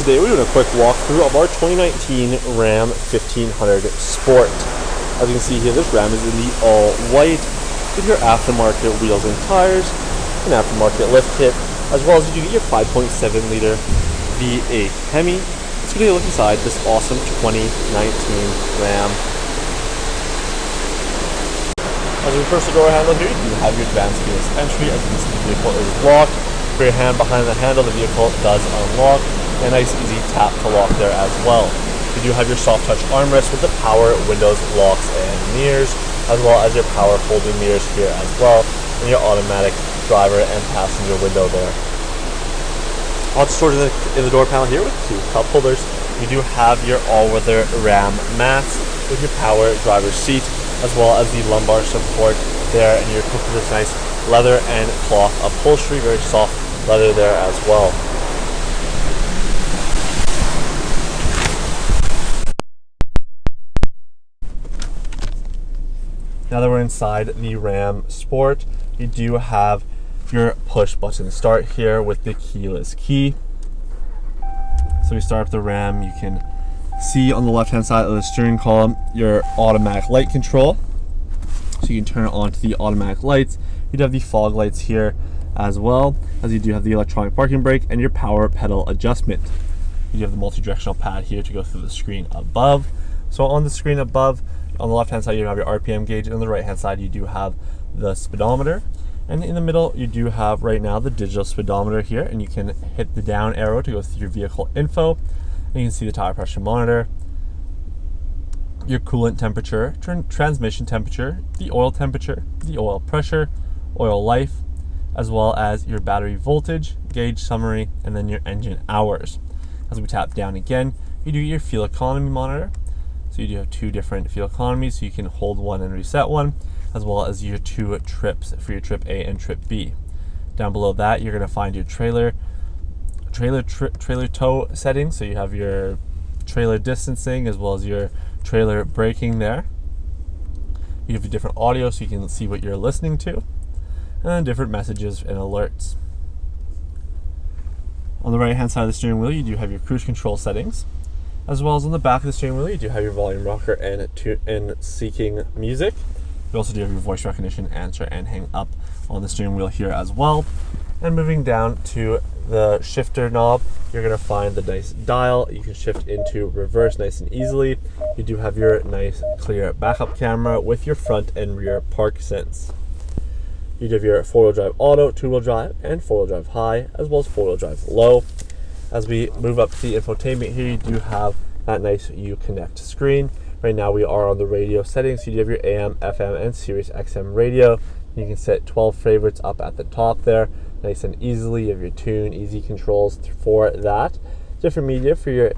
today we're doing a quick walkthrough of our 2019 Ram 1500 Sport. As you can see here, this Ram is in the all white with your aftermarket wheels and tires, an aftermarket lift kit, as well as you do get your 5.7 liter V8 HEMI. Let's go take a look inside this awesome 2019 Ram. As we approach the door handle here, you have your advanced keyless entry. As you can see, the vehicle is locked. Put your hand behind the handle, the vehicle does unlock. A nice easy tap to lock there as well. You do have your soft touch armrest with the power windows, locks, and mirrors, as well as your power folding mirrors here as well, and your automatic driver and passenger window there. Also stored in the door panel here with two cup holders. You do have your all-weather Ram mats with your power driver's seat, as well as the lumbar support there, and you're equipped with this nice leather and cloth upholstery, very soft leather there as well. Now that we're inside the Ram Sport, you do have your push button start here with the keyless key. So we start up the Ram. You can see on the left hand side of the steering column your automatic light control. So you can turn it on to the automatic lights. You'd have the fog lights here as well, as you do have the electronic parking brake and your power pedal adjustment. You do have the multi-directional pad here to go through the screen above. So on the screen above, on the left hand side you have your RPM gauge, and on the right hand side you do have the speedometer. And in the middle you do have right now the digital speedometer here, and you can hit the down arrow to go through your vehicle info. And you can see the tire pressure monitor, your coolant temperature, transmission temperature, the oil temperature, the oil pressure, oil life, as well as your battery voltage, gauge summary, and then your engine hours. As we tap down again, you do your fuel economy monitor. So you do have two different fuel economies, so you can hold one and reset one, as well as your two trips for your trip A and trip B. Down below that, you're going to find your trailer tow settings. So you have your trailer distancing as well as your trailer braking there. You have your different audio so you can see what you're listening to, and then different messages and alerts. On the right hand side of the steering wheel, you do have your cruise control settings, as well as on the back of the steering wheel you do have your volume rocker and seeking music. You also do have your voice recognition, answer, and hang up on the steering wheel here as well. And moving down to the shifter knob, you're going to find the nice dial. You can shift into reverse nice and easily. You do have your nice clear backup camera with your front and rear park sense. You do have your four-wheel drive auto, two-wheel drive, and four-wheel drive high, as well as four-wheel drive low. As we move up to the infotainment here, you do have that nice Uconnect screen. Right now we are on the radio settings. You do have your AM, FM, and Sirius XM radio. You can set 12 favorites up at the top there, nice and easily. You have your tune, easy controls for that. Different media for your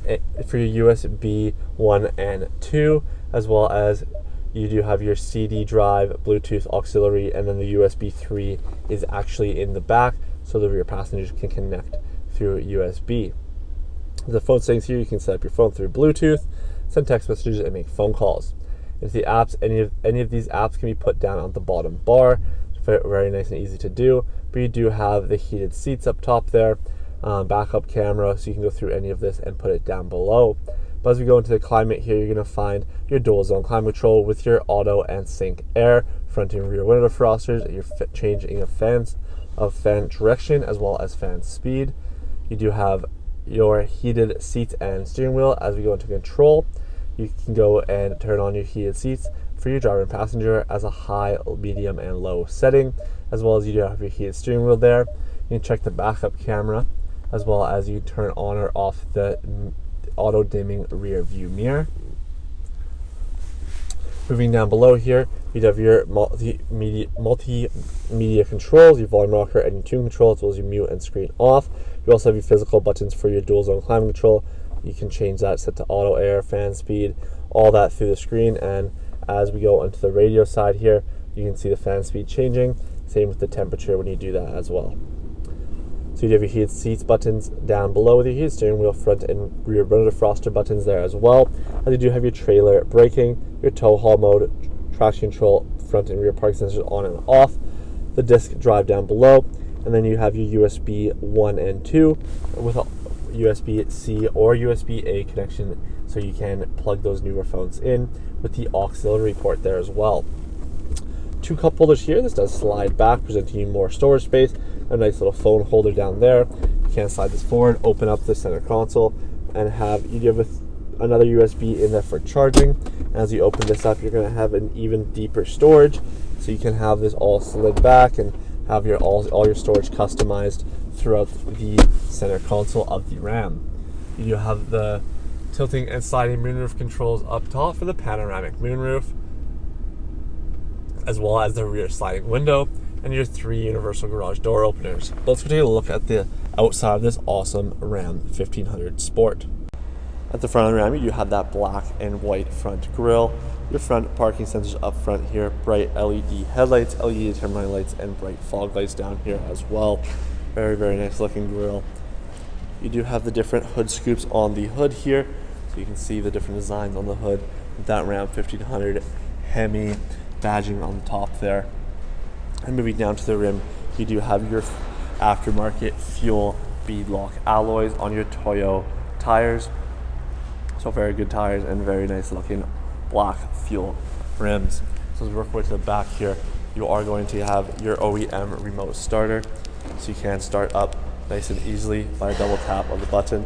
USB 1 and 2, as well as you do have your CD drive, Bluetooth auxiliary, and then the USB 3 is actually in the back, so that your passengers can connect through USB. The phone settings here, you can set up your phone through Bluetooth, send text messages, and make phone calls. If the apps, any of these apps can be put down on the bottom bar. It's very nice and easy to do. But you do have the heated seats up top there, backup camera, so you can go through any of this and put it down below. But as we go into the climate here, you're going to find your dual zone climate control with your auto and sync air, front and rear window defrosters, your changing of fan direction as well as fan speed. You do have your heated seats and steering wheel. As we go into control, you can go and turn on your heated seats for your driver and passenger as a high, medium, and low setting, as well as you do have your heated steering wheel there. You can check the backup camera, as well as you turn on or off the auto dimming rear view mirror. Moving down below here, you have your multimedia controls, your volume rocker, and your tune control, as well as your mute and screen off. You also have your physical buttons for your dual zone climate control. You can change that, set to auto, air, fan speed, all that through the screen. And as we go onto the radio side here, you can see the fan speed changing. Same with the temperature when you do that as well. So you have your heated seats buttons down below with your heated steering wheel, front and rear window defroster buttons there as well. As you do have your trailer braking, your tow haul mode, traction control, front and rear parking sensors on and off, the disc drive down below, and then you have your USB 1 and 2 with USB-C or USB-A connection, so you can plug those newer phones in with the auxiliary port there as well. 2 cup holders here. This does slide back, presenting you more storage space. A nice little phone holder down there. You can slide this forward, open up the center console, and you have another USB in there for charging. As you open this up, you're going to have an even deeper storage, so you can have this all slid back and have all your storage customized throughout the center console of the RAM. You do have the tilting and sliding moonroof controls up top for the panoramic moonroof, as well as the rear sliding window and your 3 universal garage door openers. Let's go take a look at the outside of this awesome Ram 1500 Sport. At the front of the Ram, you do have that black and white front grille, your front parking sensors up front here, bright LED headlights, LED turn lights, and bright fog lights down here as well. Very, very nice looking grille. You do have the different hood scoops on the hood here, so you can see the different designs on the hood with that Ram 1500 HEMI badging on the top there. And moving down to the rim, you do have your aftermarket fuel beadlock alloys on your Toyo tires. So very good tires and very nice looking black fuel rims. So as we work our way to the back here, you are going to have your OEM remote starter, so you can start up nice and easily by a double tap of the button.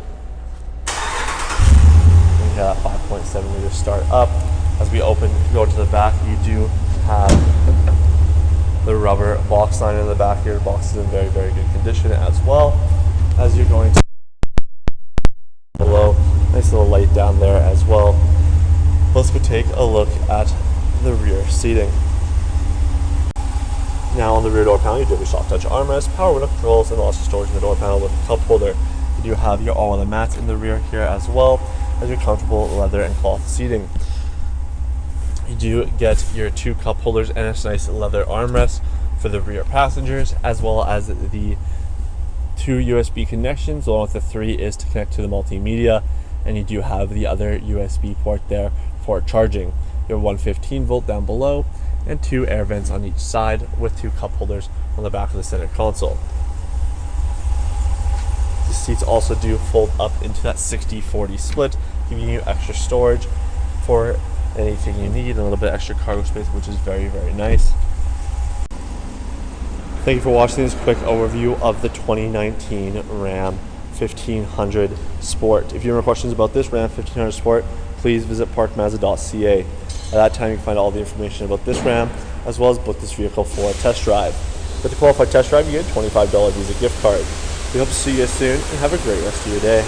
And you have that 5.7 liter start up. As we go to the back, you do have the rubber box liner in the back here. The box is in very, very good condition as well. As you're going to below, nice little light down there as well. Let's go take a look at the rear seating. Now on the rear door panel, you do have your soft touch armrest, power window controls, and lots of storage in the door panel with a cup holder. You do have your all-weather mats in the rear here as well as your comfortable leather and cloth seating. You do get your 2 cup holders and a nice leather armrest for the rear passengers, as well as the 2 USB connections. Along with the 3 is to connect to the multimedia, and you do have the other USB port there for charging. Your 115 volt down below, and 2 air vents on each side with 2 cup holders on the back of the center console. The seats also do fold up into that 60-40 split, giving you extra storage for anything you need and a little bit extra cargo space, which is very, very nice. Thank you for watching this quick overview of the 2019 Ram 1500 Sport. If you have any questions about this Ram 1500 Sport, please visit parkmazda.ca. At that time, you can find all the information about this Ram, as well as book this vehicle for a test drive. With the qualified test drive, you get a $25 Visa gift card. We hope to see you soon, and have a great rest of your day.